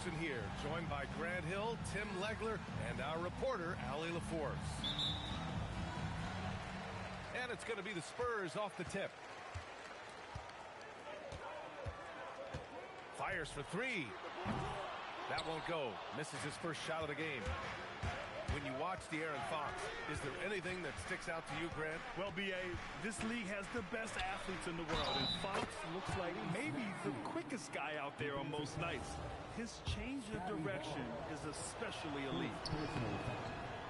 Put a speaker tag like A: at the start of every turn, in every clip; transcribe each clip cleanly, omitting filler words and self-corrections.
A: action here, joined by Grant Hill, Tim Legler, and our reporter, Allie LaForce. And it's going to be the Spurs off the tip. Fires for three. That won't go. Misses his first shot of the game. When you watch De'Aaron Fox, is there anything that sticks out to you, Grant?
B: Well, B.A., this league has the best athletes in the world, and Fox looks like maybe the quickest guy out there on most nights. His change of direction is especially elite.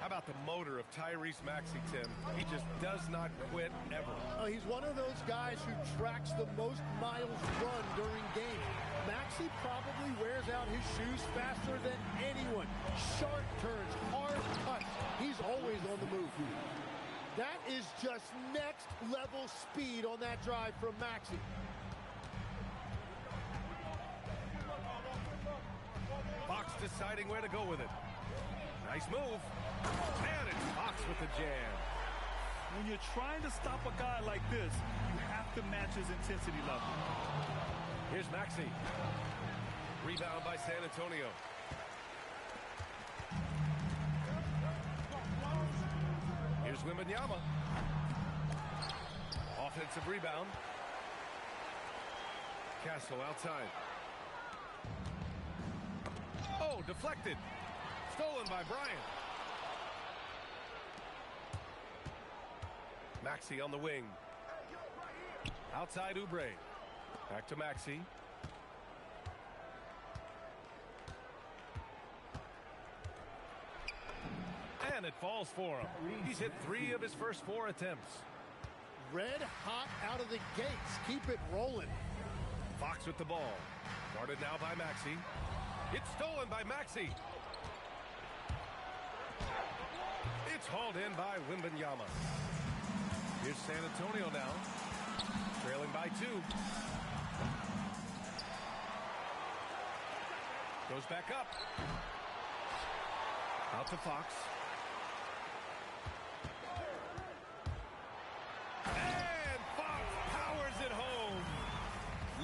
A: How about the motor of Tyrese Maxey, Tim? He just does not quit ever.
C: He's one of those guys who tracks the most miles run during games. Maxey probably wears out his shoes faster than anyone. Sharp turns, hard cuts. He's always on the move. That is just next level speed on that drive from Maxey.
A: Fox deciding where to go with it. Nice move. And it's Fox with the jam.
B: When you're trying to stop a guy like this, you have to match his intensity level.
A: Here's Maxey. Rebound by San Antonio. Here's Wembanyama. Offensive rebound. Castle outside. Oh, deflected. Stolen by Bryant. Maxey on the wing. Outside Oubre. Back to Maxey. And it falls for him. He's hit 3 of his first 4 attempts.
C: Red hot out of the gates. Keep it rolling.
A: Fox with the ball. Guarded now by Maxey. It's stolen by Maxey. It's hauled in by Wembanyama. Here's San Antonio now. Trailing by 2. Goes back up. Out to Fox. And Fox powers it home.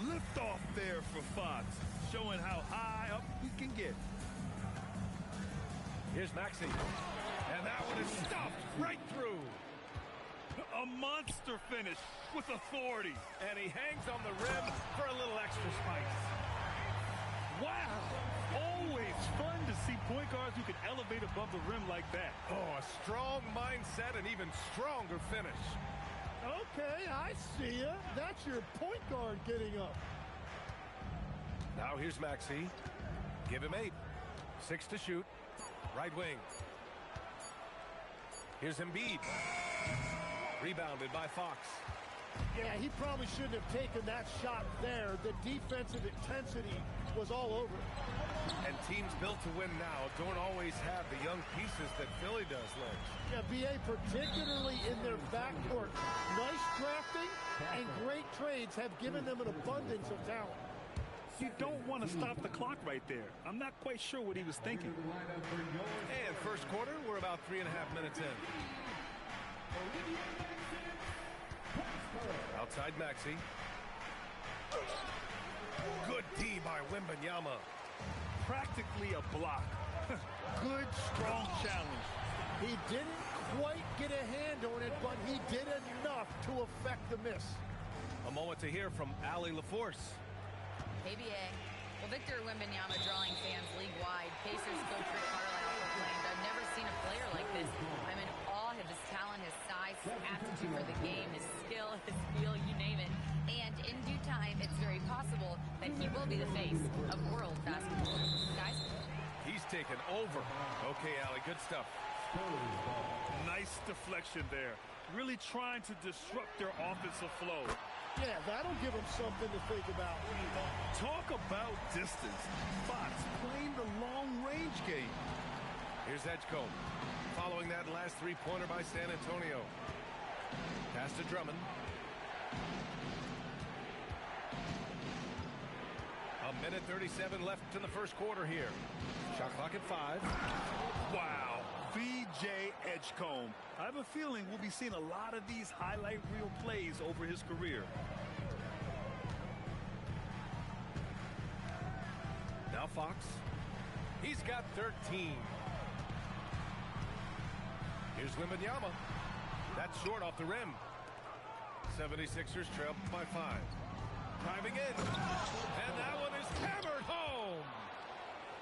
B: Lift off there for Fox, showing how high up he can get.
A: Here's Maxey. And that one is stuffed right through.
B: A monster finish with authority.
A: And he hangs on the rim for a little extra spice.
B: Wow. Always fun to see point guards who can elevate above the rim like that.
A: Oh, a strong mindset and even stronger finish.
C: Okay, I see ya. That's your point guard getting up.
A: Now here's Maxey. Give him 8. 6 to shoot. Right wing. Here's Embiid. Rebounded by Fox.
C: Yeah, he probably shouldn't have taken that shot there. The defensive intensity was all over.
A: And teams built to win now don't always have the young pieces that Philly does, Lynch.
C: Yeah, BA, particularly in their backcourt. Nice drafting and great trades have given them an abundance of talent.
B: You don't want to stop the clock right there. I'm not quite sure what he was thinking.
A: And first quarter, we're about 3.5 minutes in. Outside Maxey. Good D by Wembanyama.
B: Practically a block. Good, strong challenge.
C: He didn't quite get a hand on it, but he did enough to affect the miss.
A: A moment to hear from Allie LaForce.
D: ABA. Well, Victor Wembanyama drawing fans league-wide. Pacers coach Rick Carlisle proclaimed, "I've never seen a player like this. I'm in awe of his talent, his size, his aptitude for the game, his skill, his feel, you name it. And in due time, it's very possible that he will be the face of world basketball." Guys?
A: He's taken over. Okay, Allie, good stuff.
B: Nice deflection there. Really trying to disrupt their offensive flow.
C: Yeah, that'll give him something to think about.
B: Talk about distance. Fox playing the long-range game.
A: Here's Edgecombe. Following that last three-pointer by San Antonio. Pass to Drummond. A minute 37 left in the first quarter here. Shot clock at 5.
B: Wow. V.J. Edgecombe. I have a feeling we'll be seeing a lot of these highlight reel plays over his career.
A: Now Fox. He's got 13. Here's Wembanyama. That's short off the rim. 76ers trail by 5. Driving in. And that one is hammered home.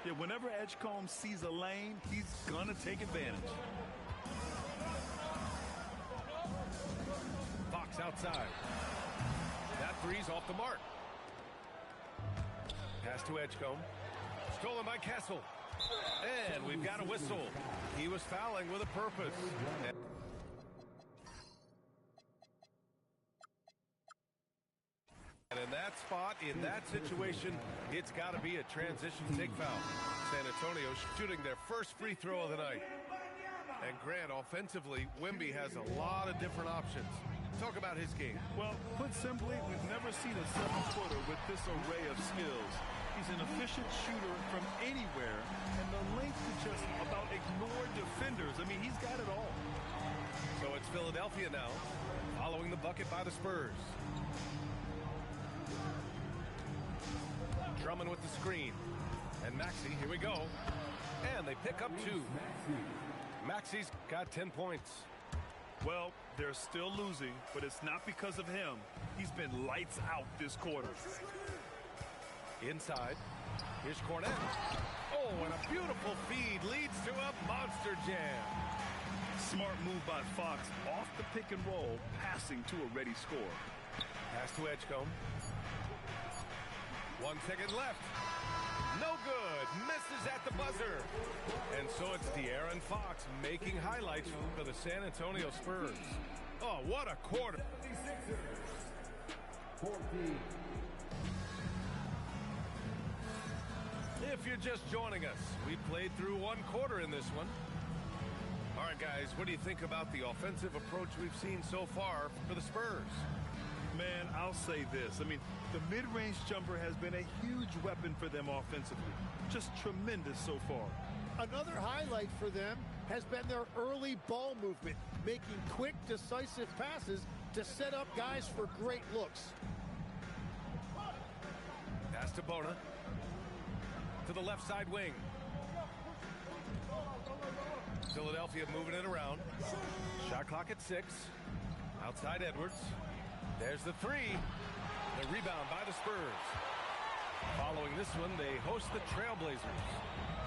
B: Yeah, whenever Edgecombe sees a lane, he's going to take advantage.
A: Fox outside. That three's off the mark. Pass to Edgecombe. Stolen by Kessel. And we've got a whistle. He was fouling with a purpose. And in that spot, in that situation, it's got to be a transition take foul. San Antonio shooting their first free throw of the night. And Grant, offensively, Wemby has a lot of different options. Talk about his game.
B: Well, put simply, we've never seen a 7-footer with this array of skills. He's an efficient shooter from anywhere, and the length to just about ignore defenders. I mean, he's got it all.
A: So it's Philadelphia now, following the bucket by the Spurs. Drummond with the screen. And Maxey, here we go. And they pick up 2. Maxey's got 10 points.
B: Well, they're still losing, but it's not because of him. He's been lights out this quarter.
A: Inside. Here's Cornette. Oh, and a beautiful feed leads to a monster jam.
B: Smart move by Fox off the pick and roll, passing to a ready score.
A: Pass to Edgecombe. 1 second left. No good. Misses at the buzzer. And so it's De'Aaron Fox making highlights for the San Antonio Spurs. Oh, what a quarter. If you're just joining us, we played through 1 quarter in this one. All right, guys, what do you think about the offensive approach we've seen so far for the Spurs?
B: Man, I'll say this. I mean, the mid-range jumper has been a huge weapon for them offensively. Just tremendous so far.
C: Another highlight for them has been their early ball movement, making quick, decisive passes to set up guys for great looks.
A: Pass to Bona. To the left side wing. Philadelphia moving it around. Shot clock at 6. Outside Edwards. There's the 3. The rebound by the Spurs. Following this one, they host the Trailblazers.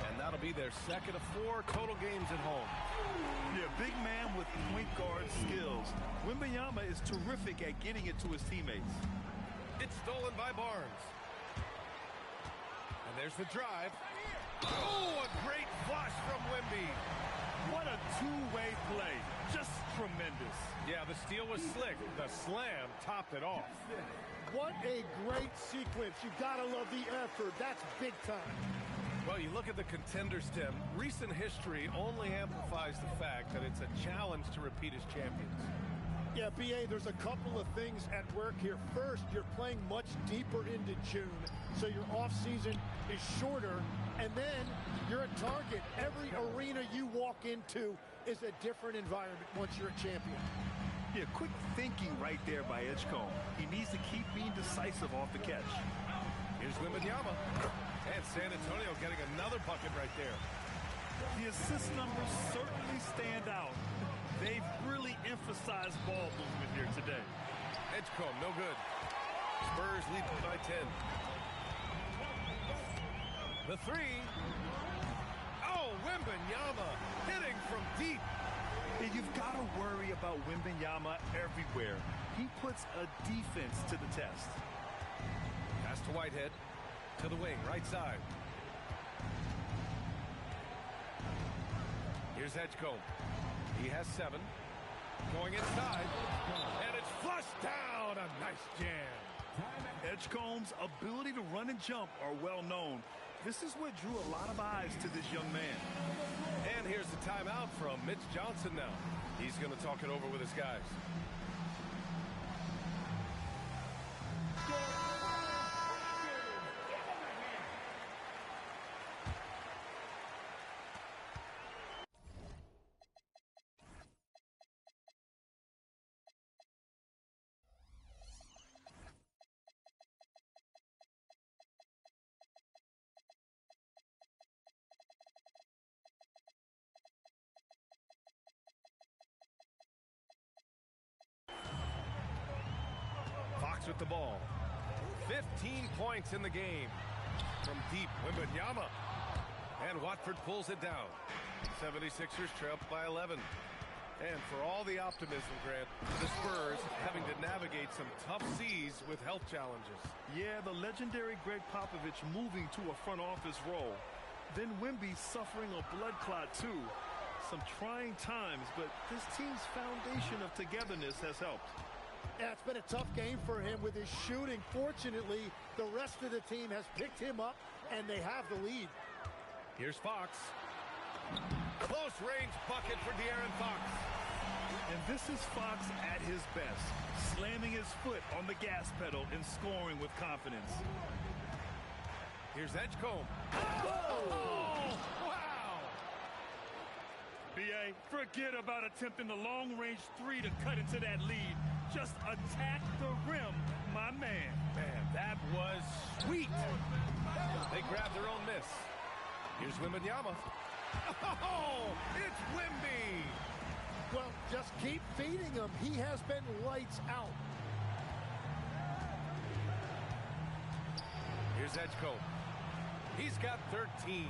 A: And that'll be their second of 4 total games at home.
B: Yeah, big man with point guard skills. Wembanyama is terrific at getting it to his teammates.
A: It's stolen by Barnes. And there's the drive. Oh, a great flush from Wemby.
B: What a two-way play. Just tremendous.
A: Yeah, the steal was slick. The slam topped it off.
C: What a great sequence. You gotta love the effort. That's big time.
A: Well, you look at the contender stem. Recent history only amplifies the fact that it's a challenge to repeat as champions.
C: Yeah, B.A., there's a couple of things at work here. First, you're playing much deeper into June, so your offseason is shorter. And then you're a target. Every arena you walk into is a different environment once you're a champion.
B: Yeah, quick thinking right there by Edgecombe. He needs to keep being decisive off the catch.
A: Here's Wembanyama. And San Antonio getting another bucket right there.
B: The assist numbers certainly stand out. They've really emphasized ball movement here today.
A: Edgecombe, no good. Spurs lead by 10. The 3. Oh, Wembanyama hitting from deep.
B: And you've got to worry about Wembanyama everywhere. He puts a defense to the test.
A: Pass to Whitehead. To the wing, right side. Here's Edgecombe. He has 7. Going inside. And it's flushed down. A nice jam.
B: Edgecombe's ability to run and jump are well known. This is what drew a lot of eyes to this young man.
A: And here's the timeout from Mitch Johnson now. He's going to talk it over with his guys. with the ball. 15 points in the game. From deep, Wembanyama. And Watford pulls it down. 76ers trail by 11. And for all the optimism, Grant, the Spurs having to navigate some tough seas with health challenges.
B: Yeah, the legendary Greg Popovich moving to a front office role. Then Wemby suffering a blood clot too. Some trying times, but this team's foundation of togetherness has helped.
C: Yeah, it's been a tough game for him with his shooting. Fortunately, the rest of the team has picked him up, and they have the lead.
A: Here's Fox. Close range bucket for De'Aaron Fox.
B: And this is Fox at his best, slamming his foot on the gas pedal and scoring with confidence.
A: Here's Edgecombe. Oh, wow!
B: B.A., forget about attempting the long-range three to cut into that lead. Just attack the rim, my man.
A: Man, that was sweet. They grabbed their own miss. Here's Wembanyama. Oh, it's Wemby.
C: Well, just keep feeding him. He has been lights out.
A: Here's Edgecombe. He's got 13.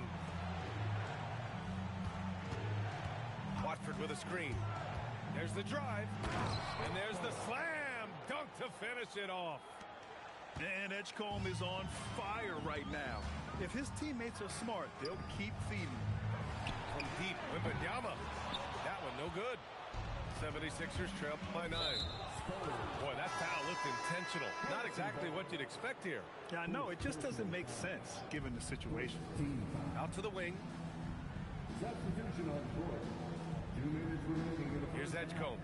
A: Watford with a screen. There's the drive. And there's the slam dunk to finish it off.
B: And Edgecombe is on fire right now. If his teammates are smart, they'll keep feeding.
A: From deep, Wembanyama. That one no good. 76ers trail by 9. Boy, that foul looked intentional. Not exactly what you'd expect here.
B: Yeah, I know. It just doesn't make sense given the situation.
A: Out to the wing. Here's Edgecombe.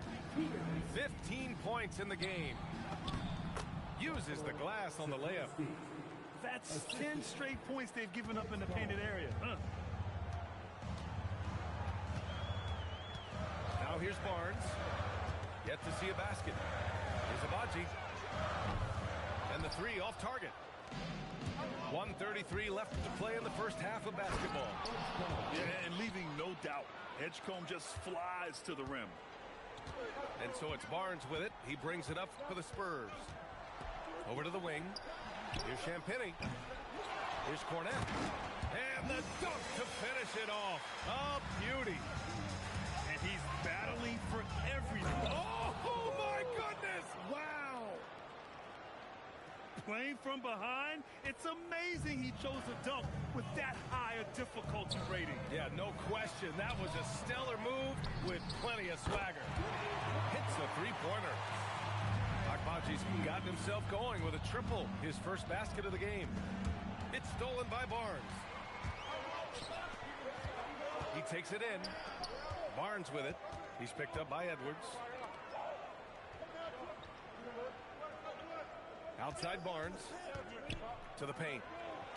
A: 15 points in the game. Uses the glass on the layup.
B: That's 10 straight points they've given up in the painted area.
A: Now here's Barnes. Yet to see a basket. Here's Abaji. And the three off target. 1:33 left to play in the first half of basketball.
B: Yeah, and leaving no doubt. Edgecombe just flies to the rim.
A: And so it's Barnes with it. He brings it up for the Spurs. Over to the wing. Here's Champagnie. Here's Cornette. And the dunk to finish it off. A beauty.
B: And he's battling for everything.
A: Oh my goodness.
C: Wow.
B: Playing from behind, it's amazing he chose a dunk with that high a difficulty rating.
A: Yeah, no question. That was a stellar move with plenty of swagger. Hits a three-pointer. Akbaji's gotten himself going with a triple, his first basket of the game. It's stolen by Barnes. He takes it in. Barnes with it. He's picked up by Edwards. Outside Barnes. To the paint.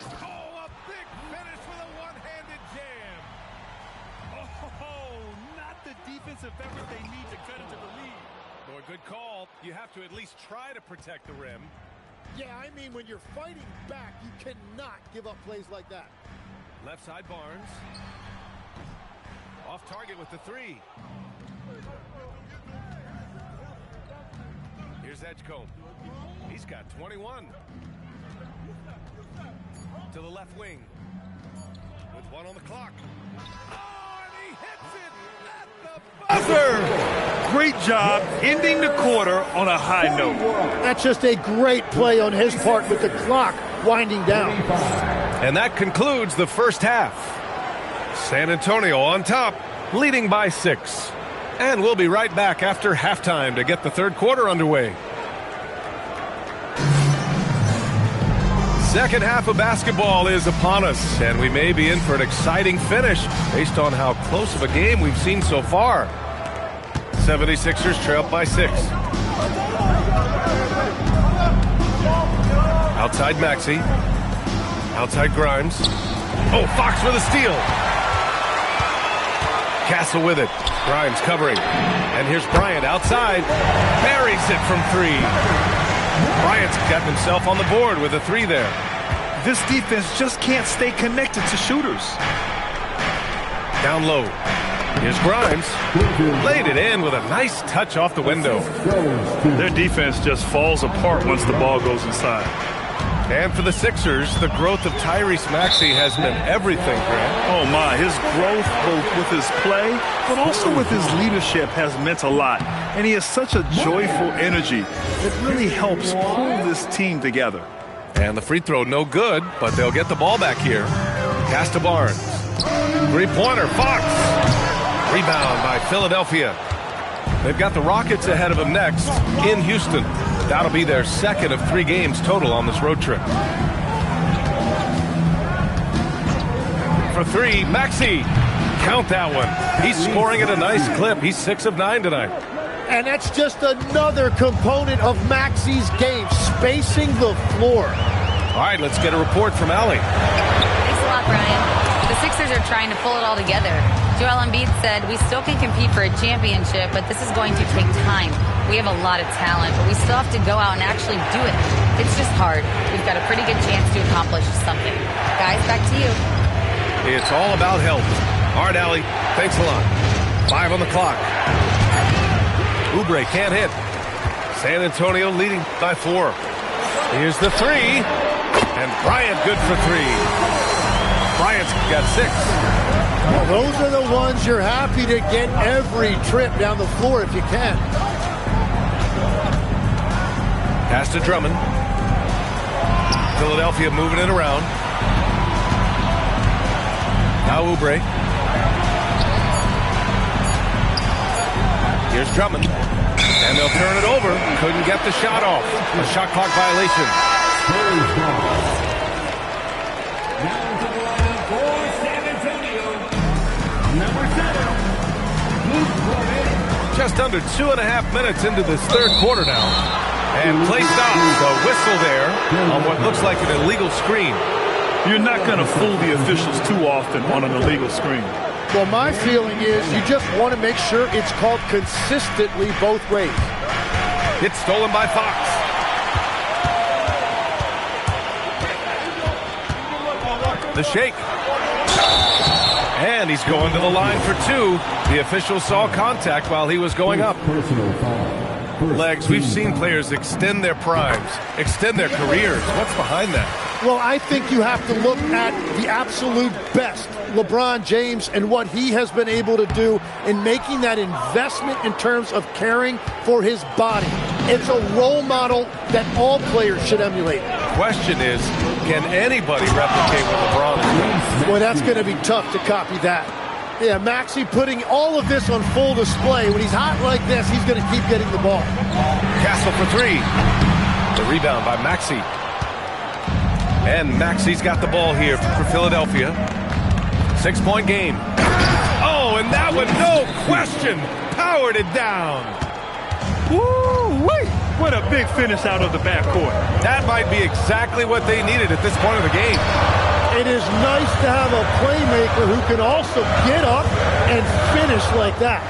A: Oh, a big finish with a one-handed jam.
B: Oh, not the defensive effort they need to cut into the lead.
A: Boy, good call. You have to at least try to protect the rim.
C: Yeah, I mean, when you're fighting back, you cannot give up plays like that.
A: Left side Barnes. Off target with the three. Here's Edgecombe. He's got 21. To the left wing. With one on the clock. Oh, and he hits it at the buzzer!
B: Great job ending the quarter on a high note.
C: That's just a great play on his part with the clock winding down.
A: And that concludes the first half. San Antonio on top, leading by 6. And we'll be right back after halftime to get the third quarter underway. Second half of basketball is upon us, and we may be in for an exciting finish based on how close of a game we've seen so far. 76ers trail by 6. Outside Maxey. Outside Grimes. Oh, Fox with a steal. Castle with it. Grimes covering. And here's Bryant outside. Buries it from 3. Bryant's gotten himself on the board with a 3 there.
B: This defense just can't stay connected to shooters.
A: Down low. Here's Grimes. Laid it in with a nice touch off the window.
B: Their defense just falls apart once the ball goes inside.
A: And for the Sixers, the growth of Tyrese Maxey has been everything, Grant.
B: Oh, my. His growth, both with his play, but also with his leadership, has meant a lot. And he has such a joyful energy that really helps pull this team together.
A: And the free throw, no good, but they'll get the ball back here. Pass to Barnes. Three-pointer, Fox. Rebound by Philadelphia. They've got the Rockets ahead of them next in Houston. That'll be their second of 3 games total on this road trip. For 3, Maxey. Count that one. He's scoring at a nice clip. He's 6 of 9 tonight.
C: And that's just another component of Maxey's game, spacing the floor.
A: All right, let's get a report from Allie.
D: Thanks a lot, Brian. The Sixers are trying to pull it all together. Joel Embiid said, "We still can compete for a championship, but this is going to take time. We have a lot of talent, but we still have to go out and actually do it. It's just hard. We've got a pretty good chance to accomplish something." Guys, back to you.
A: It's all about health. All right, Allie, thanks a lot. 5 on the clock. Oubre can't hit. San Antonio leading by 4. Here's the 3. And Bryant good for 3. Bryant's got 6.
C: Well, those are the ones you're happy to get every trip down the floor if you can.
A: Pass to Drummond. Philadelphia moving it around. Now Oubre. Here's Drummond. And they'll turn it over. Couldn't get the shot off. A shot clock violation. Just under 2.5 minutes into this third quarter now. And play stops. The whistle there on what looks like an illegal screen.
B: You're not going to fool the officials too often on an illegal screen.
C: Well, my feeling is you just want to make sure it's called consistently both ways.
A: It's stolen by Fox. The shake. And he's going to the line for 2. The official saw contact while he was going up. Legs, we've seen players extend their primes, extend their careers. What's behind that?
C: Well, I think you have to look at the absolute best, LeBron James, and what he has been able to do in making that investment in terms of caring for his body. It's a role model that all players should emulate.
A: Question is, can anybody replicate what LeBron is?
C: Boy, that's going to be tough to copy that. Yeah, Maxey putting all of this on full display. When he's hot like this, he's going to keep getting the ball.
A: Castle for 3. The rebound by Maxey. And Maxey's got the ball here for Philadelphia. 6-point game. Oh, and that one, no question, powered it down.
B: Woo-wee! What a big finish out of the backcourt.
A: That might be exactly what they needed at this point of the game.
C: It is nice to have a playmaker who can also get up and finish like that.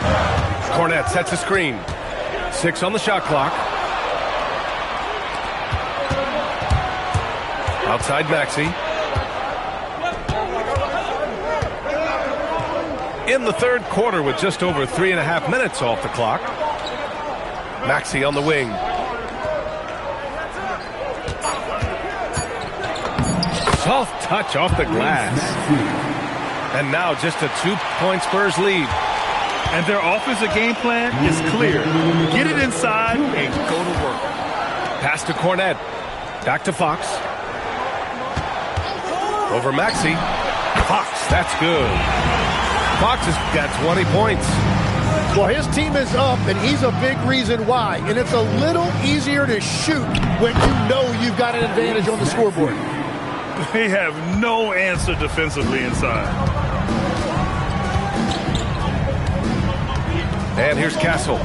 A: Cornette sets a screen. 6 on the shot clock. Outside Maxey. In the third quarter with just over 3.5 minutes off the clock. Maxey on the wing. Soft touch off the glass. And now just a 2-point Spurs lead.
B: And their offensive game plan is clear. Get it inside and go to work.
A: Pass to Cornette. Back to Fox. Over Maxey. Fox, that's good. Fox has got 20 points.
C: Well, his team is up, and he's a big reason why. And it's a little easier to shoot when you know you've got an advantage on the scoreboard.
B: They have no answer defensively inside.
A: And here's Castle.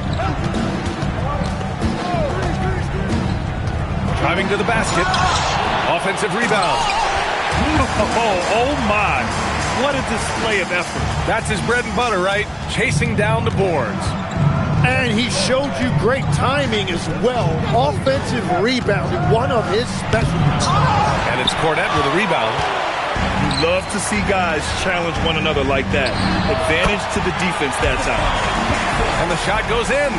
A: Driving to the basket. Offensive rebound.
B: Oh my. What a display of effort.
A: That's his bread and butter, right? Chasing down the boards.
C: And he showed you great timing as well. Offensive rebounding, one of his specialties.
A: And it's Cornette with a rebound.
B: You love to see guys challenge one another like that. Advantage to the defense that time.
A: And the shot goes in.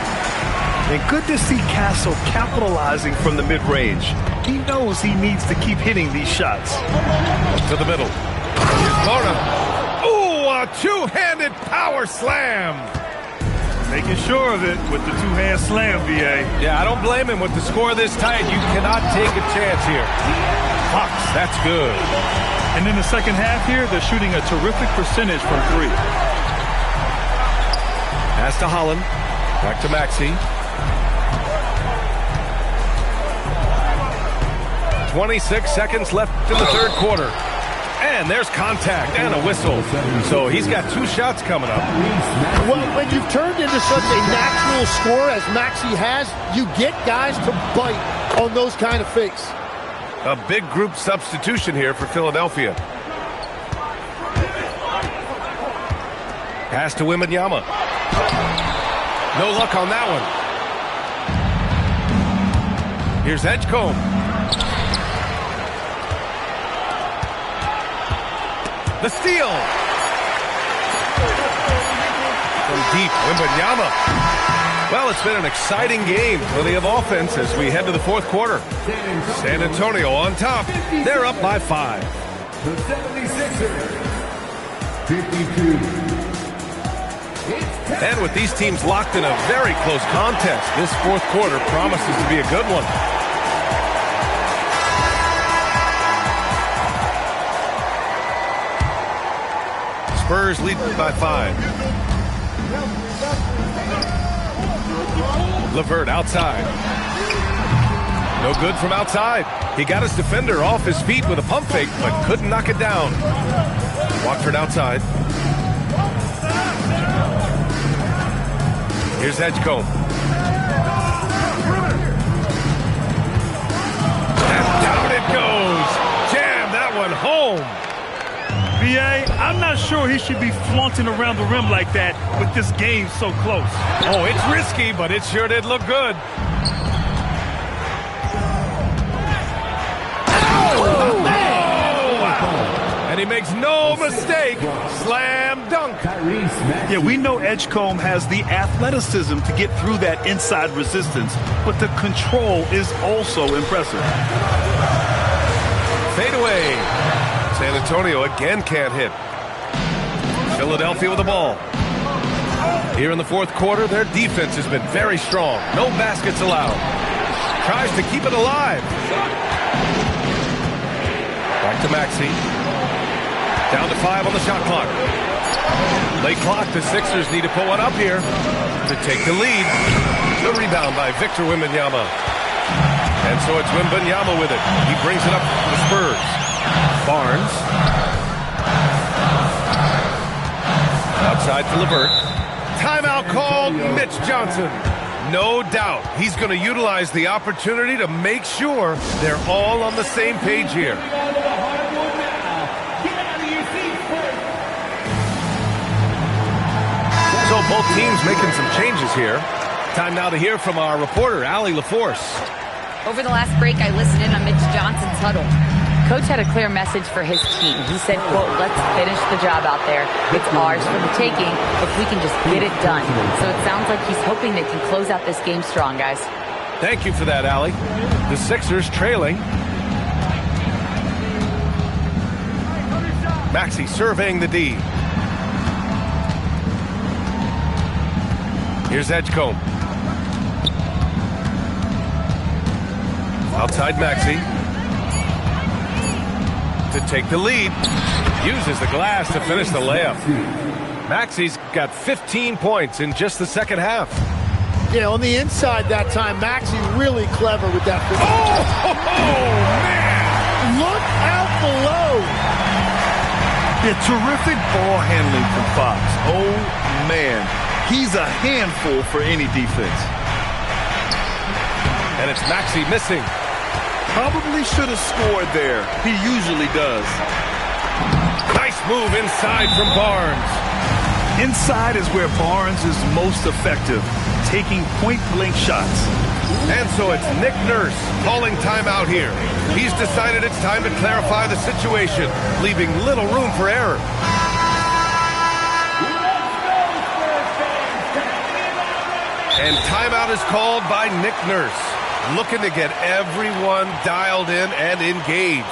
B: And good to see Castle capitalizing from the mid-range. He knows he needs to keep hitting these shots.
A: To the middle. Here's Lorna. Ooh, a two-handed power slam.
B: Making sure of it with the two-hand slam, VA.
A: Yeah, I don't blame him. With the score this tight, you cannot take a chance here. Fox, that's good.
B: And in the second half here, they're shooting a terrific percentage from three.
A: Pass to Holland. Back to Maxey. 26 seconds left in the third quarter. And there's contact and a whistle. So he's got two shots coming up.
C: Well, when you've turned into such a natural scorer as Maxey has, you get guys to bite on those kind of fakes.
A: A big group substitution here for Philadelphia. Pass to Wembanyama. No luck on that one. Here's Edgecombe. The steal. From deep, Wembanyama. Well, it's been an exciting game. Plenty of offense as we head to the fourth quarter. San Antonio on top. They're up by 5.
E: The 76ers, 52.
A: And with these teams locked in a very close contest, this fourth quarter promises to be a good one. Spurs lead by 5. LeVert outside. No good from outside. He got his defender off his feet with a pump fake, but couldn't knock it down. Watford outside. Here's Edgecombe. And down it goes. Jam that one home.
B: VA, I'm not sure he should be flaunting around the rim like that with this game so close.
A: Oh, it's risky, but it sure did look good. Oh, wow. And he makes no mistake. Slam dunk.
B: Yeah, we know Edgecombe has the athleticism to get through that inside resistance, but the control is also impressive.
A: Fade away. San Antonio again can't hit. Philadelphia with the ball. Here in the fourth quarter, their defense has been very strong. No baskets allowed. Tries to keep it alive. Back to Maxey. Down to 5 on the shot clock. Late clock, the Sixers need to pull one up here to take the lead. The rebound by Victor Wembanyama. And so it's Wembanyama with it. He brings it up to the Spurs. Barnes. Outside to LeVert. Timeout called. Mitch Johnson. No doubt he's going to utilize the opportunity to make sure they're all on the same page here. So both teams making some changes here. Time now to hear from our reporter, Allie LaForce.
D: Over the last break, I listened in on Mitch Johnson's huddle. Coach had a clear message for his team. He said, quote, let's finish the job out there. It's ours for the taking if we can just get it done. So it sounds like he's hoping they can close out this game strong, guys.
A: Thank you for that, Allie. The Sixers trailing. Maxey surveying the D. Here's Edgecombe. Outside Maxey. To take the lead. Uses the glass to finish the layup. Maxey's got 15 points in just the second half.
C: Yeah, on the inside that time, Maxey really clever with that.
A: Man!
C: Look out below.
B: Yeah, terrific ball handling from Fox. Oh, man. He's a handful for any defense.
A: And it's Maxey missing.
B: Probably should have scored there. He usually does.
A: Nice move inside from Barnes.
B: Inside is where Barnes is most effective. taking point-blank shots.
A: And so it's Nick Nurse calling timeout here. He's decided it's time to clarify the situation, leaving little room for error. And timeout is called by Nick Nurse, looking to get everyone dialed in and engaged.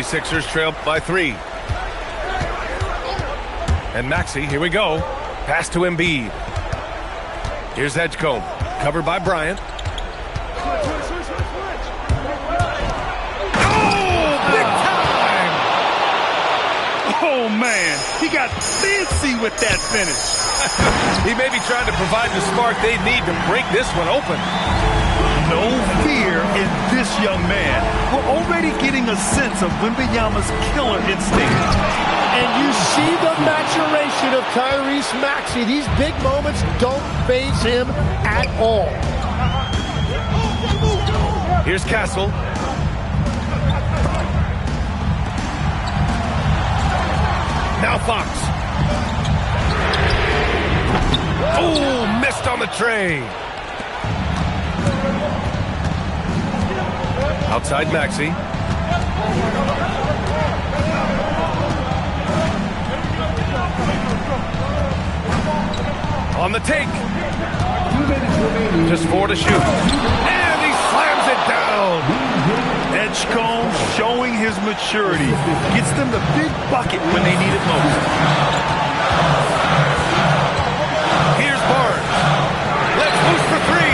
A: Sixers trail by 3. And Maxey, here we go. Pass to Embiid. Here's Edgecombe, covered by Bryant. Oh, big time!
B: Oh, man, he got fancy with that finish.
A: He may be trying to provide the spark they need to break this one open.
B: No fear in this young man. We're already getting a sense of Wembanyama's killer instinct.
C: And you see the maturation of Tyrese Maxey. These big moments don't faze him at all.
A: Here's Castle. Now Fox. Oh, missed on the tray. Outside Maxey. On the take. Just 4 to shoot. And he slams it down.
B: Edgecombe showing his maturity. Gets them the big bucket when they need it most.
A: Here's Barnes. Let's loose for 3.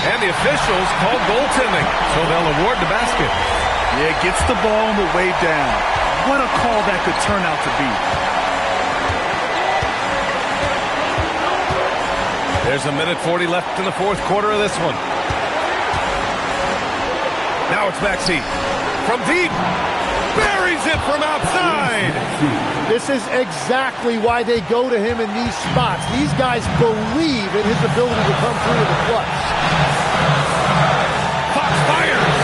A: And the officials call goaltending, so they'll award the basket.
B: Yeah, gets the ball on the way down. What a call that could turn out to be.
A: There's 1:40 left in the fourth quarter of this one. Now it's Maxey. From deep. Buries it from outside.
C: This is exactly why they go to him in these spots. These guys believe in his ability to come through in the clutch.
A: Fox fires.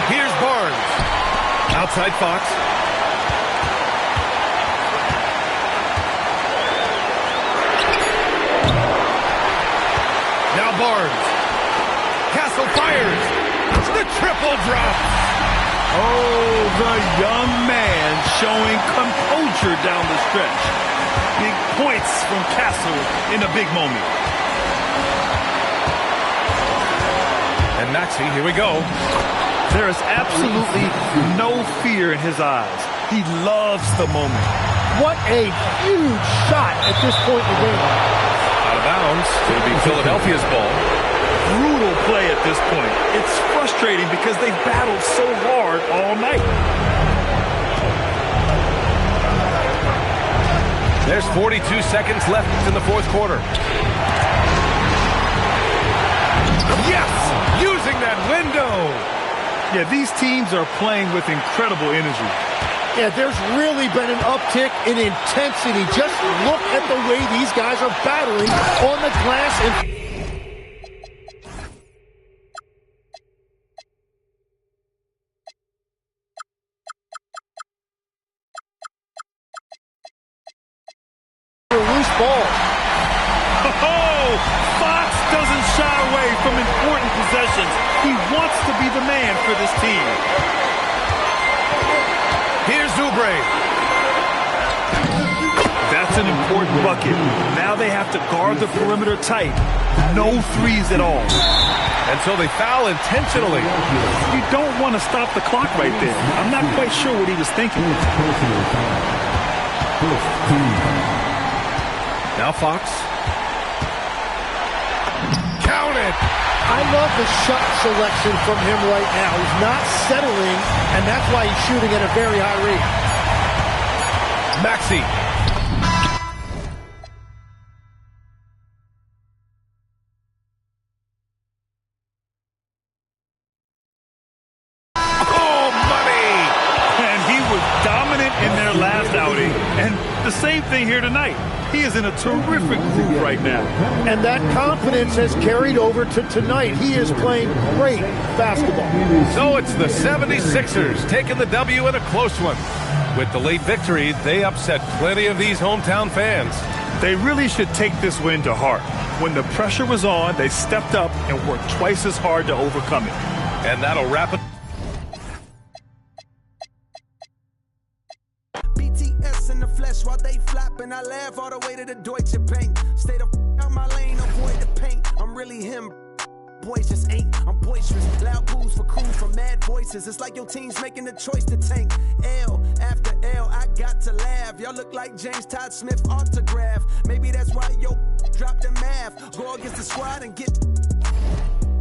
A: Here's Barnes. Outside Fox. Now Barnes. Castle fires. The triple drop.
B: Oh, the young man showing composure down the stretch. Big points from Castle in a big moment.
A: And Maxey, here we go.
B: There is absolutely no fear in his eyes. He loves the moment.
C: What a huge shot at this point in the game.
A: Out of bounds. It'll be Philadelphia's ball.
B: Brutal play at this point. It's frustrating because they've battled so hard all night.
A: There's 42 seconds left in the fourth quarter. Yes! Using that window!
B: Yeah, these teams are playing with incredible energy.
C: Yeah, there's really been an uptick in intensity. Just look at the way these guys are battling on the glass and... loose ball.
B: Oh, Fox doesn't shy away from important possessions. He wants to be the man for this team.
A: Here's Oubre.
B: That's an important bucket. Now they have to guard the perimeter tight. No threes at all.
A: And so they foul intentionally.
B: You don't want to stop the clock right there. I'm not quite sure what he was thinking.
A: Now Fox. Count it! it.
C: I love the shot selection from him right now. He's not settling, and that's why he's shooting at a very high rate.
A: Maxey. Oh, money!
B: And he was dominant in their last outing. And the same thing here tonight. He is in a terrific group right now.
C: And that confidence has carried over to tonight. He is playing great basketball.
A: So it's the 76ers taking the W in a close one. With the late victory, they upset plenty of these hometown fans.
B: They really should take this win to heart. When the pressure was on, they stepped up and worked twice as hard to overcome it.
A: And that'll wrap it.
F: BTS in the flesh while they flap, and I laugh all the way to the Deutsche Bank. Stay the out my lane, avoid the paint. I'm really him. Boys just ain't. I'm boisterous. Loud booze for crew from mad voices. It's like your team's making the choice to tank. L after L, I got to laugh. Y'all look like James Todd Smith autograph. Maybe that's why yo dropped the math. Go against the squad and get.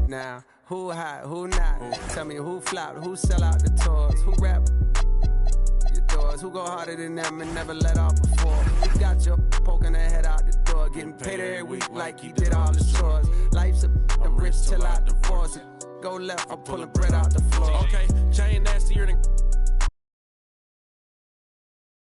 F: Now, who hot, who not? Tell me who flopped, who sell out the tours, who rap your doors, who go harder than them and never let off before. Who got your poking their head out the door, getting paid every week like you did all the chores. Life's a rich till out divorce. Go left, I'm pulling bread out the floor.
G: Okay, chain nastier than